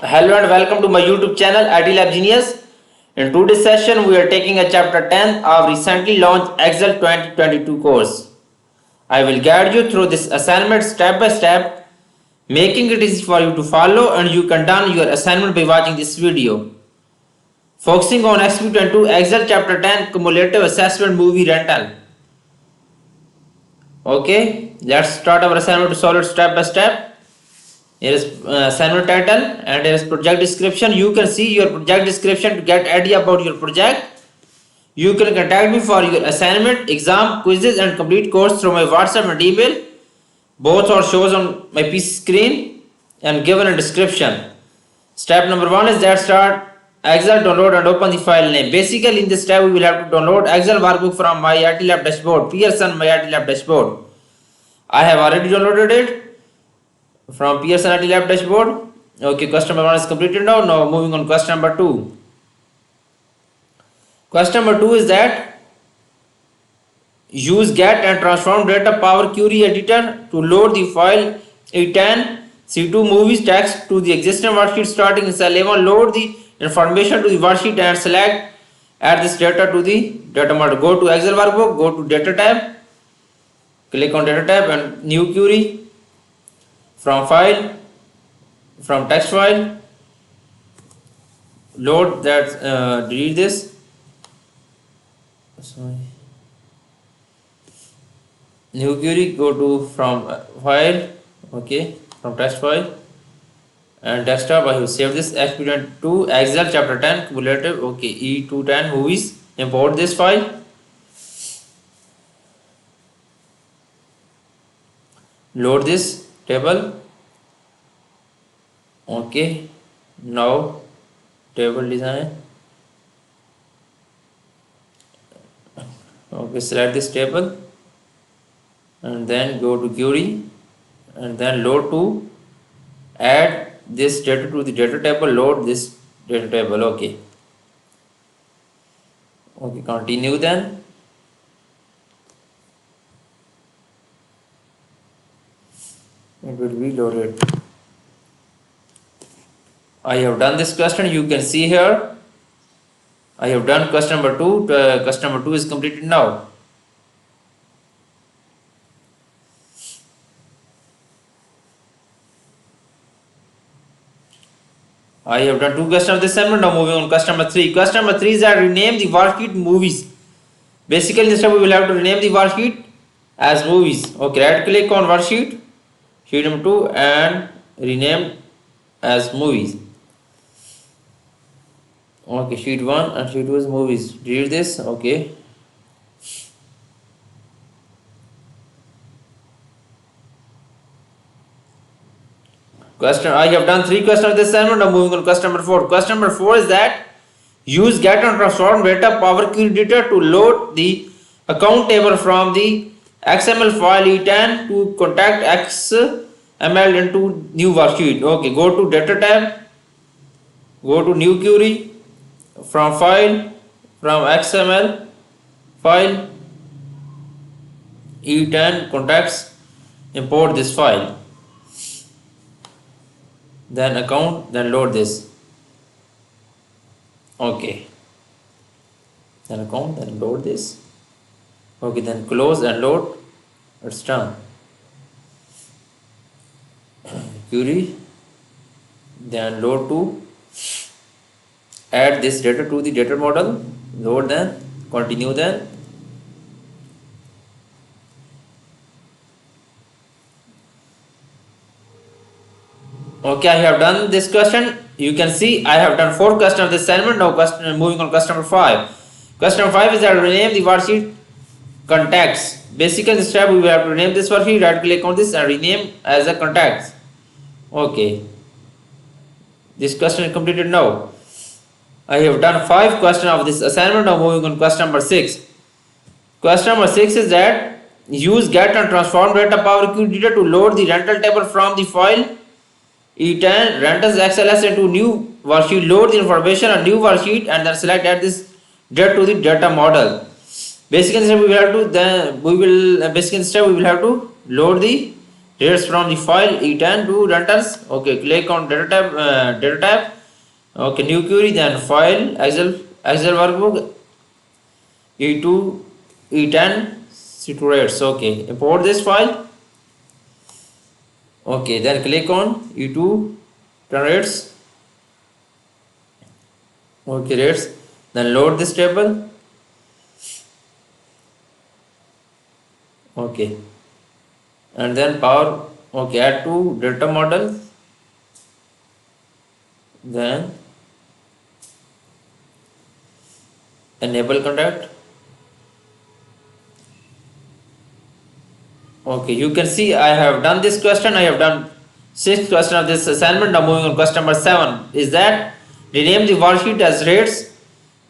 Hello and welcome to my YouTube channel IT Lab Genius. In today's session, we are taking a chapter 10 of recently launched Excel 2022 course. I will guide you through this assignment step by step, making it easy for you to follow, and you can done your assignment by watching this video. Focusing on XP22 Excel chapter 10 Cumulative Assessment Movie Rental. Okay, let's start our assignment to solve it step by step. Here is assignment title and here is project description. You can see your project description to get idea about your project. You can contact me for your assignment, exam, quizzes and complete course through my WhatsApp and email. Both are shows on my PC screen and given a description. Step number 1 is that start Excel, download and open the file name. Basically in this step we will have to download Excel workbook from my IT Lab dashboard, Pearson my IT Lab dashboard. I have already downloaded it from Pearson IT Lab dashboard. Okay, question number 1 is completed now. Now moving on question number 2. Question number 2 is that use get and transform data power query editor to load the file Ch10 C2 movies text to the existing worksheet starting in cell A1. Load the information to the worksheet and select add this data to the data model. Go to Excel workbook, go to data tab, click on data tab and new query. From file, from text file, load that, delete this. Sorry. New query, go to from file, okay, from text file and desktop. I have saved this XP22 Excel chapter 10 cumulative, okay, E210 movies. Import this file, load this table. Okay, now table design. Okay, select this table and then go to query and then load to add this data to the data table. Load this data table. Okay, continue. Then it will be loaded. I have done this question. You can see here I have done question number 2. Question number 2 is completed now. I have done 2 questions of this assignment. Now moving on question number 3. Question number 3 is that rename the worksheet movies. Basically in this step we will have to rename the worksheet as movies. Okay, right click on worksheet, sheet number 2 and rename as movies. Okay, sheet 1 and sheet 2 is movies. Delete this. Okay, question. I have done 3 questions of this assignment. Now moving on question number 4. Question number 4 is that use get and transform data power query editor to load the account table from the XML file Ch10 to contact XML into new worksheet. Okay, go to data tab, go to new query, from file, from XML file Ch10 contacts, import this file, then account, then load this. Okay, then account, then load this. Okay, then close and load. It's done. Query, then load to add this data to the data model. Load, then continue. Then okay, I have done this question. You can see I have done 4 questions of this assignment. Now moving on question number 5. Question number 5 is that rename the worksheet contacts. Basically in this step we will have to rename this worksheet. Right click on this and rename as a contacts. Okay, this question is completed now. I have done 5 questions of this assignment. Now moving on question number 6. Question number 6 is that use get and transform data power query editor to load the rental table from the file Ch10 rentals XLS into new worksheet. Load the information on new worksheet and then select add this data to the data model. Basically in this step we will have to load the Rates from the file E10 to rentals. Okay, click on data tab. Okay, new query, then file Excel workbook E2 E10 C2 rates. Okay, import this file. Okay, then click on E2 rates. Okay, rates. Then load this table. Okay, and then power. Okay, add to data model. Then enable contact. Okay, you can see I have done this question. I have done 6th question of this assignment. Now moving on question number 7 is that rename the worksheet as rates.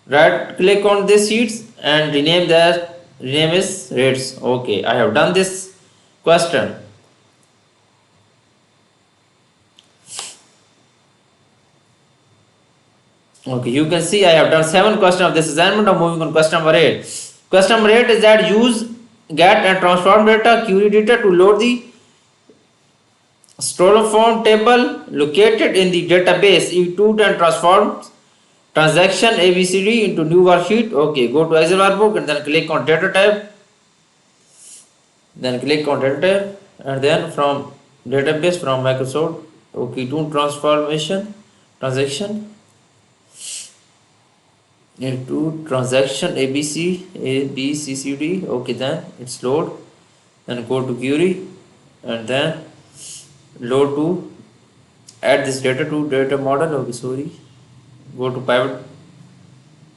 Right click on this sheets and rename is rates. Okay, I have done this question. Okay, you can see I have done 7 questions of this assignment. Now moving on question number 8. Question number 8 is that use get and transform data query data to load the stored form table located in the database E2 and transform transaction ABCD into new worksheet. Okay, go to Excel workbook and then click on data tab. Then click on data tab and then from database from Microsoft. Okay, do transformation transaction into transaction ABCD. Okay, then it's load. Then go to query and then load to add this data to data model. Okay, sorry. Go to pivot,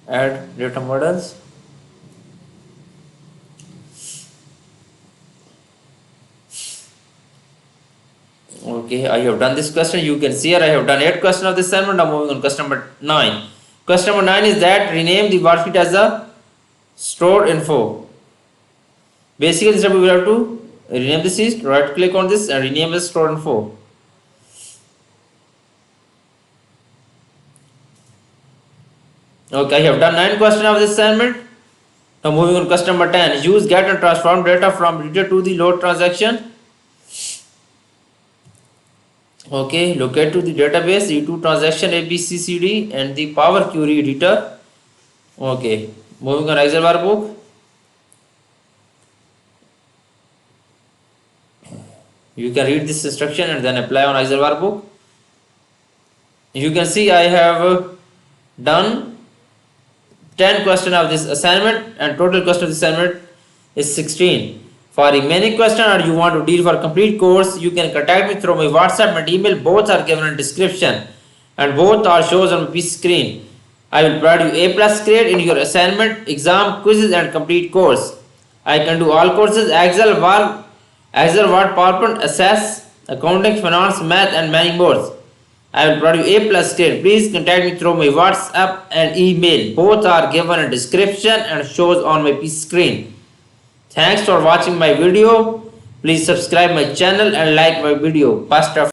add data models. Okay, I have done this question. You can see here I have done 8 questions of this assignment. Now moving on question number 9. Question number 9 is that rename the worksheet as a stored info. Basically, this we will have to rename this sheet. Right click on this and rename as stored info. Okay, I have done 9 questions of this assignment. Now moving on question number 10. Use get and transform data from reader to the load transaction. Okay, locate to the database E2 transaction ABCD and the power query editor. Okay, moving on Excel workbook. You can read this instruction and then apply on Excel workbook. You can see I have done 10 questions of this assignment and total question of this assignment is 16. For remaining question or you want to deal for complete course, you can contact me through my WhatsApp and email. Both are given in description and both are shows on my screen. I will provide you A+ grade in your assignment, exam, quizzes and complete course. I can do all courses Excel, Word, PowerPoint, Access, Accounting, Finance, Math and many more. I will provide you A+ grade. Please contact me through my WhatsApp and email. Both are given in description and shows on my screen. Thanks for watching my video. Please subscribe my channel and like my video. Pastor